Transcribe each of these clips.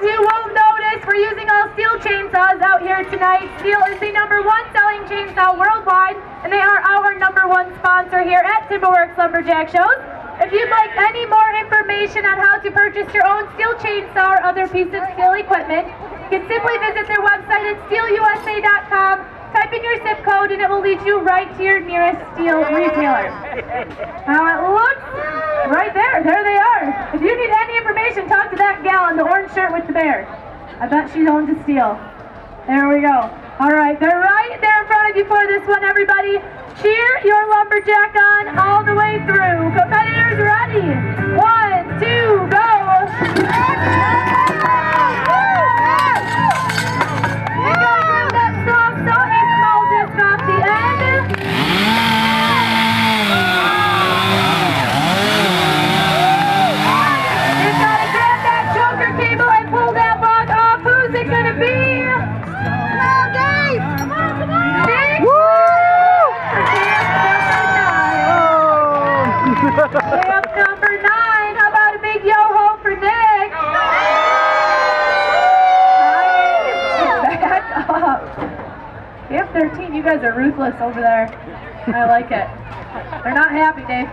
As you will notice, we're using all steel chainsaws out here tonight. Steel is the #1 selling chainsaw worldwide, and they are our #1 sponsor here at Timberwork Lumberjack shows. If you'd like any more information on how to purchase your own steel chainsaw or other piece of steel equipment, you can simply visit their website at steelusa.com, type in your zip code, and it will lead you right to your nearest steel retailer. Now it looks right there. There they are. If you need any information, talk to that gal in the orange shirt with the bear. I bet she owns a steel. There we go. All right, they're right there in front of you for this one, everybody. Cheer your lumberjack on all the way through. Competitors ready? 1, 2, go! You gotta grab that soft, salty, small disc off the end. You gotta grab that choker cable and pull that log off. Who's it gonna be? Layup number 9. How about a big yo-ho for Nick? Back up. Camp 13, you guys are ruthless over there. I like it. They're not happy, Dave.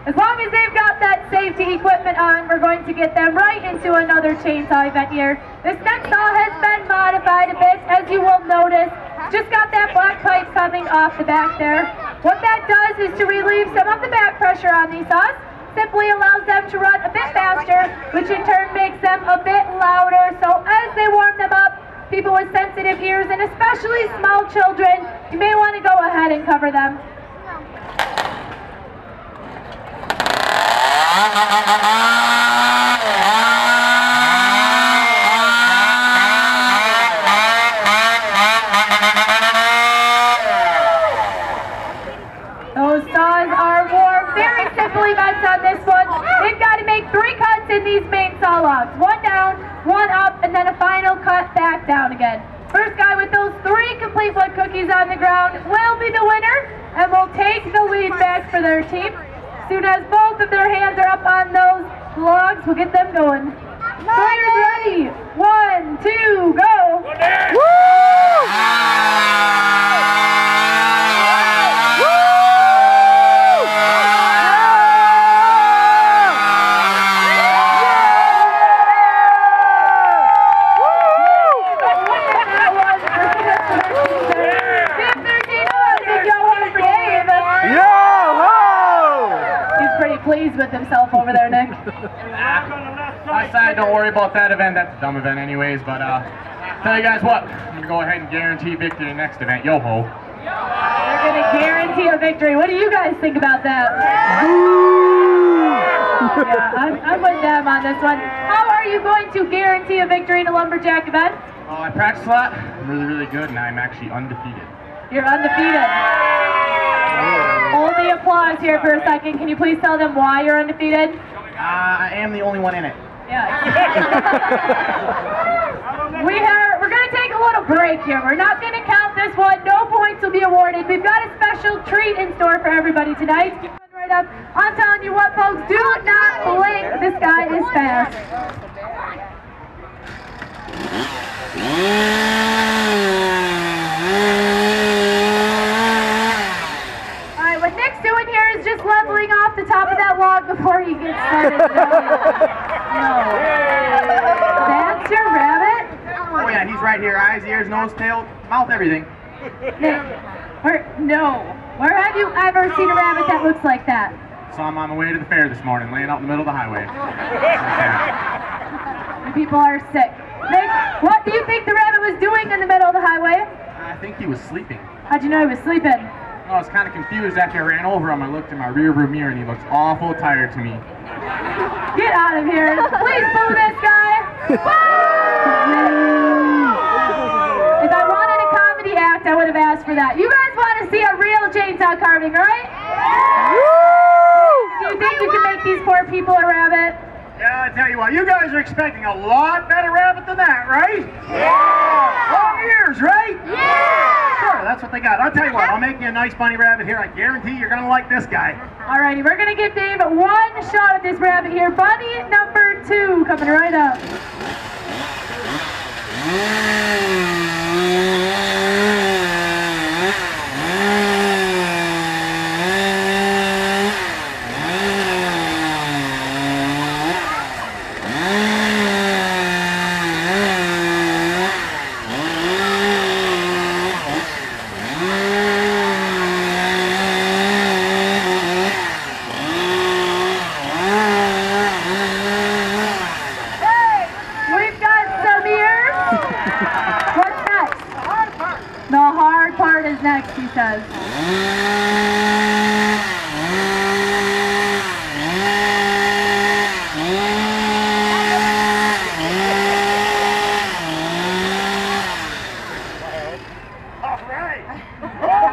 As long as they've got that safety equipment on, we're going to get them right into another chainsaw event here. This next saw has been modified a bit, as you will notice. Just got that black pipe coming off the back there. What that does is to relieve some of the back pressure on these saws, simply allows them to run a bit faster, which in turn makes them a bit louder. So as they warm them up, people with sensitive ears, and especially small children, you may want to go ahead and cover them. Those saws are warm. Very simple events on this one. They've got to make 3 cuts in these main saw logs. 1 down, 1 up, and then a final cut back down again. First guy with those 3 complete wood cookies on the ground will be the winner and will take the lead back for their team. As soon as both of their hands are up on those logs, we'll get them going. Players ready? 1, 2, go! Woo! Pleased with himself over there, Nick. My side, don't worry about that event. That's a dumb event anyways, but tell you guys what, I'm going to go ahead and guarantee victory in the next event. Yo-ho. They're going to guarantee a victory. What do you guys think about that? Yeah, I'm with them on this one. How are you going to guarantee a victory in a lumberjack event? I practice a lot. I'm really, really good, and I'm actually undefeated. You're undefeated. Hold the applause here for a second. Can you please tell them why you're undefeated? I am the only one in it. Yeah. We're going to take a little break here. We're not going to count this one. No points will be awarded. We've got a special treat in store for everybody tonight. Right up. I'm telling you what, folks, do not blink. This guy is fast. What Nick's doing here is just leveling off the top of that log before he gets started. No. That's your rabbit? Oh yeah, he's right here. Eyes, ears, nose, tail, mouth, everything. Nick, where have you ever seen a rabbit that looks like that? Saw him on the way to the fair this morning, laying out in the middle of the highway. You people are sick. Nick, what do you think the rabbit was doing in the middle of the highway? I think he was sleeping. How'd you know he was sleeping? I was kind of confused after I ran over him. I looked in my rearview mirror and he looks awful tired to me. Get out of here. Please boo this guy. If I wanted a comedy act, I would have asked for that. You guys want to see a real chainsaw carving, right? Do you think you can make these poor people a rabbit? Yeah, I tell you what, you guys are expecting a lot better rabbit than that, right? Yeah! Long ears, right? Yeah! Sure, that's what they got. I'll tell you what, I'll make you a nice bunny rabbit here. I guarantee you're going to like this guy. Alrighty, we're going to give Dave one shot at this rabbit here. Bunny number number 2 coming right up. Next, he says.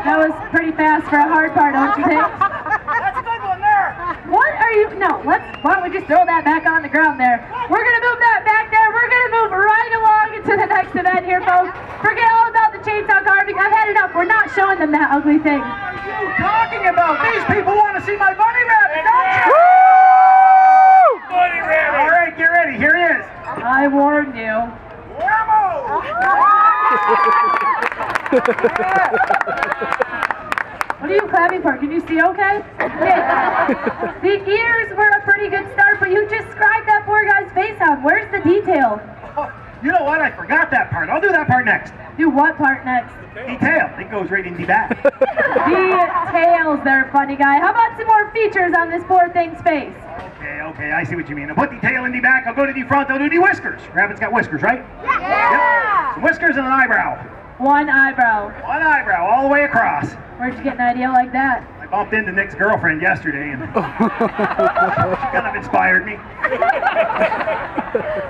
That was pretty fast for a hard part, don't you think? That's a good one there. What are you? No, why don't we just throw that back on the ground there? We're gonna move that back there. We're gonna move right along into the next event here, folks. Forget all about the chainsaw carving. I've had enough. We're not showing them that ugly thing. What are you talking about? These people want to see my bunny rabbit, don't you? Woo! Bunny rabbit. All right, get ready. Here he is. I warned you. What are you clapping for? Can you see okay? The ears were a pretty good start, but you just described that poor guy's face on. Where's the detail? You know what? I forgot that part. I'll do that part next. Do what part next? Detail. It goes right in the back. Details there, funny guy. How about some more features on this poor thing's face? Okay, I see what you mean. I'll put the tail in the back. I'll go to the front. I'll do the whiskers. Rabbit's got whiskers, right? Yeah! Yep. Some whiskers and an eyebrow. One eyebrow. One eyebrow all the way across. Where'd you get an idea like that? I bumped into Nick's girlfriend yesterday and she kind of inspired me.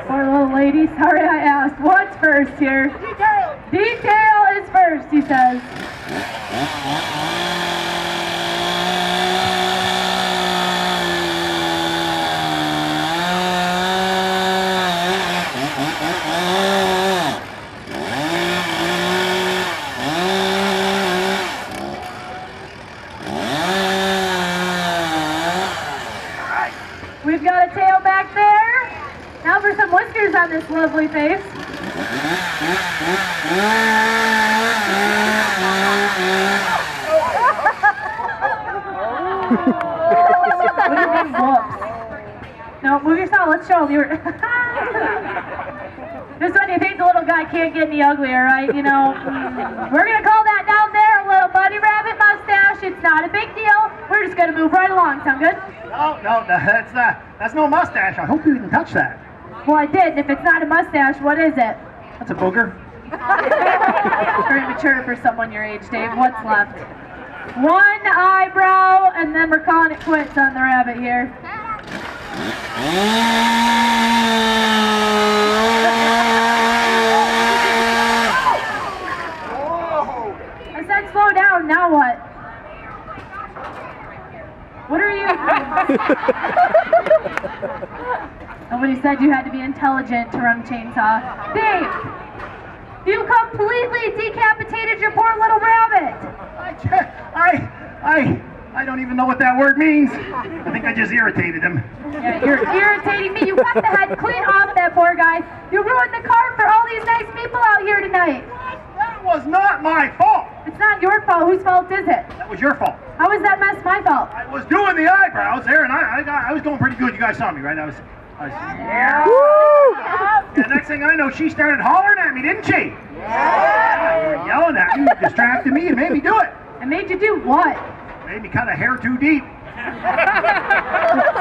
Poor little lady. Sorry I asked. What's first here? Detail. Detail is first, he says. We've got a tail back there. Now for some whiskers on this lovely face. What do you mean, whoops? No, move yourself. Let's show him. Just when you think the little guy can't get any uglier, right? You know, we're going to call that down there a little bunny rabbit mustache. It's not a big deal. We're just going to move right along. Sound good? No, that's no mustache. I hope you didn't touch that. Well, I did. And if it's not a mustache, what is it? That's a booger. Very mature for someone your age, Dave. What's left? One eyebrow, and then we're calling it quits on the rabbit here. I said slow down, now what? What are you? Nobody said you had to be intelligent to run a chainsaw. Dave, you completely decapitated your poor little rabbit. I don't even know what that word means. I think I just irritated him. Yeah, you're irritating me. You cut the head clean off that poor guy. You ruined the car for all these nice people out here tonight. That was not my fault. It's not your fault. Whose fault is it? That was your fault. How is that mess my fault? I was doing the eyebrows there, and I was doing pretty good. You guys saw me, right? I was yeah. Woo! The next thing I know, she started hollering at me, didn't she? Yeah. You were yelling at me, you distracted me, and made me do it. I made you do what? Made me cut a hair too deep.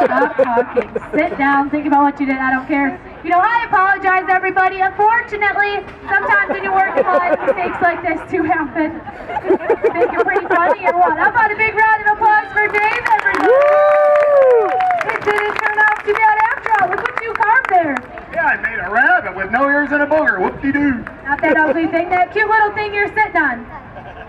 Stop talking. Sit down. Think about what you did. I don't care. You know, I apologize, everybody. Unfortunately, sometimes when you work in life, mistakes like this do happen. Think you're pretty funny or what? How about a big round of applause for Dave, everybody? Woo! It didn't turn out too bad after all. Look what you carved there. Yeah, I made a rabbit with no ears and a booger. Whoop-de-doo. Not that ugly thing. That cute little thing you're sitting on.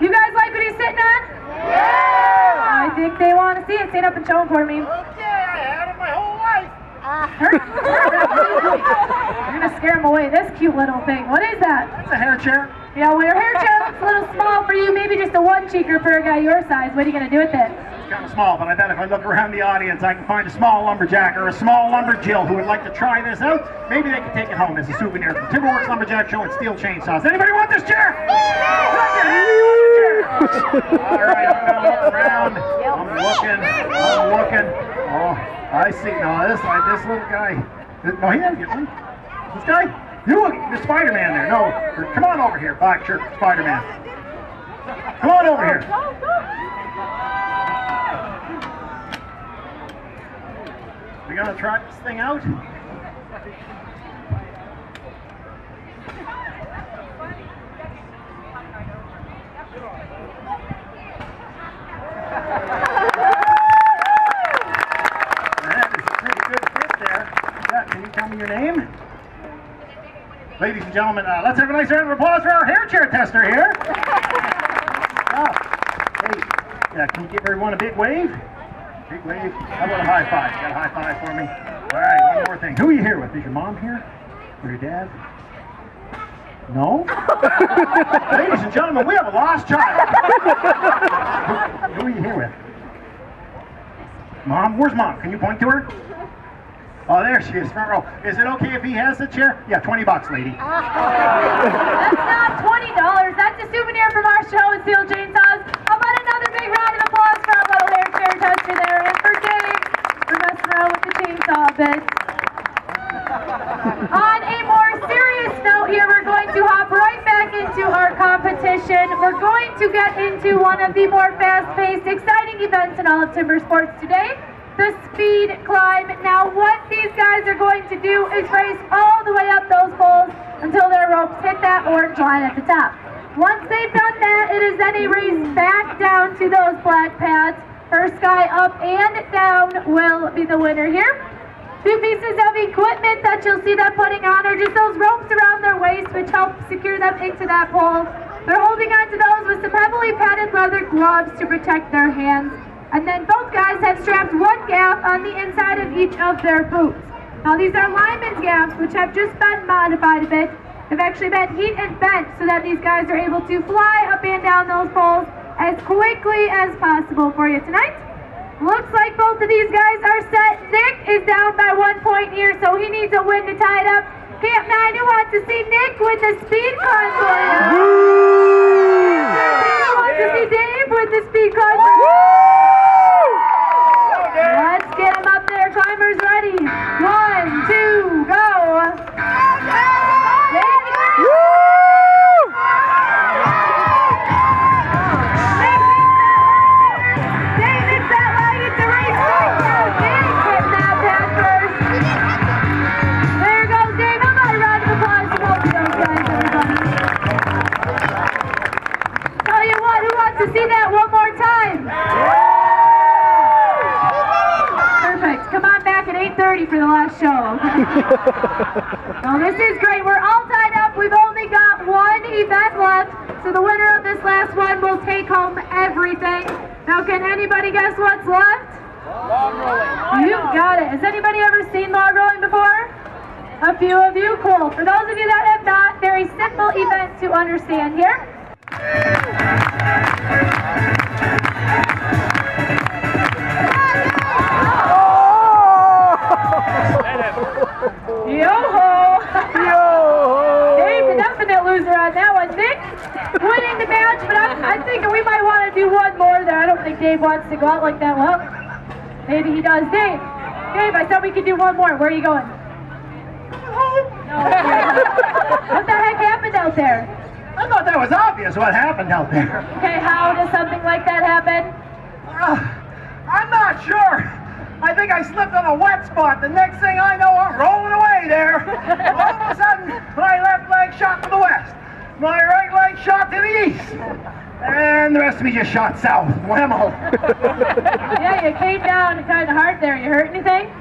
You guys like what he's sitting on? Yeah! I think they want to see it. Stand up and show him for me. Okay, I had it my whole life. You're going to scare him away. This cute little thing. What is that? That's a hair chair. Yeah, well, your hair chair looks a little small for you. Maybe just a one-cheeker for a guy your size. What are you going to do with it? kind of small, but I bet if I look around the audience, I can find a small lumberjack or a small lumberjill who would like to try this out. Maybe they can take it home as a souvenir from Timberworks Lumberjack Show and Steel Chainsaws. Anybody want this chair? All right, I'm going to look around. I'm looking. Oh, I see. No, this little guy. No, he didn't get one. This guy? You look, the Spider-Man there. No, come on over here, black shirt Spider-Man. Come on over here. We gonna try this thing out? That is a pretty good fit there. Yeah, can you tell me your name? Ladies and gentlemen, let's have a nice round of applause for our hair chair tester here. Hey, yeah, can you give everyone a big wave? Big wave. How about a high five? You got a high five for me? All right, one more thing. Who are you here with? Is your mom here? Or your dad? No? Ladies and gentlemen, we have a lost child. Who are you here with? Mom? Where's Mom? Can you point to her? Oh, there she is, front row. Is it okay if he has the chair? Yeah, $20, lady. That's not $20. That's a souvenir from our show at Steel Chainsaws. How about another big round of applause for our little hair chair tester there, and for Dave for messing around with the chainsaw bits. On a more serious note here, we're going to hop right back into our competition. We're going to get into one of the more fast-paced, exciting events in all of timber sports today. The speed climb. Now what these guys are going to do is race all the way up those poles until their ropes hit that orange line at the top. Once they've done that, it is then a race back down to those black pads. First guy up and down will be the winner here. Two pieces of equipment that you'll see them putting on are just those ropes around their waist, which help secure them into that pole. They're holding on to those with some heavily padded leather gloves to protect their hands. And then both guys have strapped one gaff on the inside of each of their boots. Now these are lineman's gaffs, which have just been modified a bit. They've actually been heat and bent so that these guys are able to fly up and down those poles as quickly as possible for you tonight. Looks like both of these guys are set. Nick is down by 1 point here, so he needs a win to tie it up. Camp 9, who wants to see Nick win the speed climb for you? Who wants to see Dave win the speed climb? Let's get him up there. Climbers ready. 1, 2, go. David's that like it's a race right now. Dave hitting that pad first. There goes Dave. How about a round of applause for both of those guys, everybody? Tell you what, who wants to see that one more time? Come on back at 8:30 for the last show. Well, this is great. We're all tied up. We've only got one event left, so the winner of this last one will take home everything. Now, can anybody guess what's left? Log rolling. You got it. Has anybody ever seen log rolling before? A few of you? Cool. For those of you that have not, very simple event to understand here. Yo-ho! Yo-ho! Dave, the definite loser on that one. Nick winning the match, but I'm thinking we might want to do one more there. I don't think Dave wants to go out like that. Well, maybe he does. Dave, I thought we could do one more. Where are you going? No. What the heck happened out there? I thought that was obvious what happened out there. Okay, how does something like that happen? I'm not sure. I think I slipped on a wet spot. The next thing I know, I'm rolling away there. All of a sudden, my left leg shot to the west. My right leg shot to the east. And the rest of me just shot south. Whammo. Yeah, you came down kind of hard there. You hurt anything?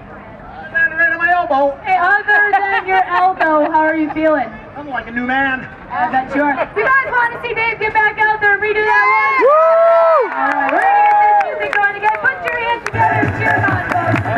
Landed right on my elbow. Hey, other than your elbow, how are you feeling? I'm like a new man. I bet you are. You guys want to see Dave get back out there and redo that one? Woo! All right, we're going to get this music going again. Put your hands together and cheer on, folks.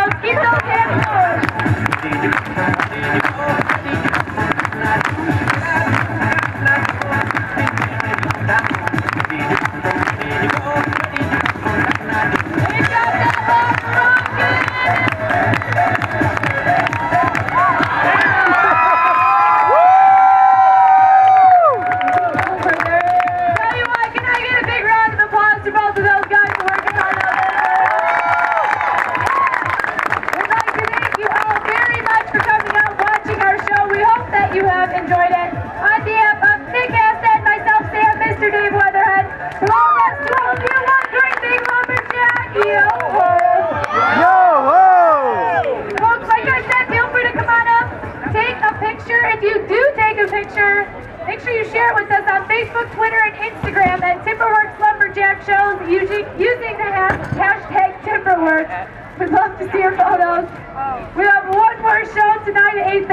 folks. Keep those hands forward. Make sure you share it with us on Facebook, Twitter, and Instagram at Timberworks Lumberjack Shows using the hashtag Timberworks. We'd love to see your photos. We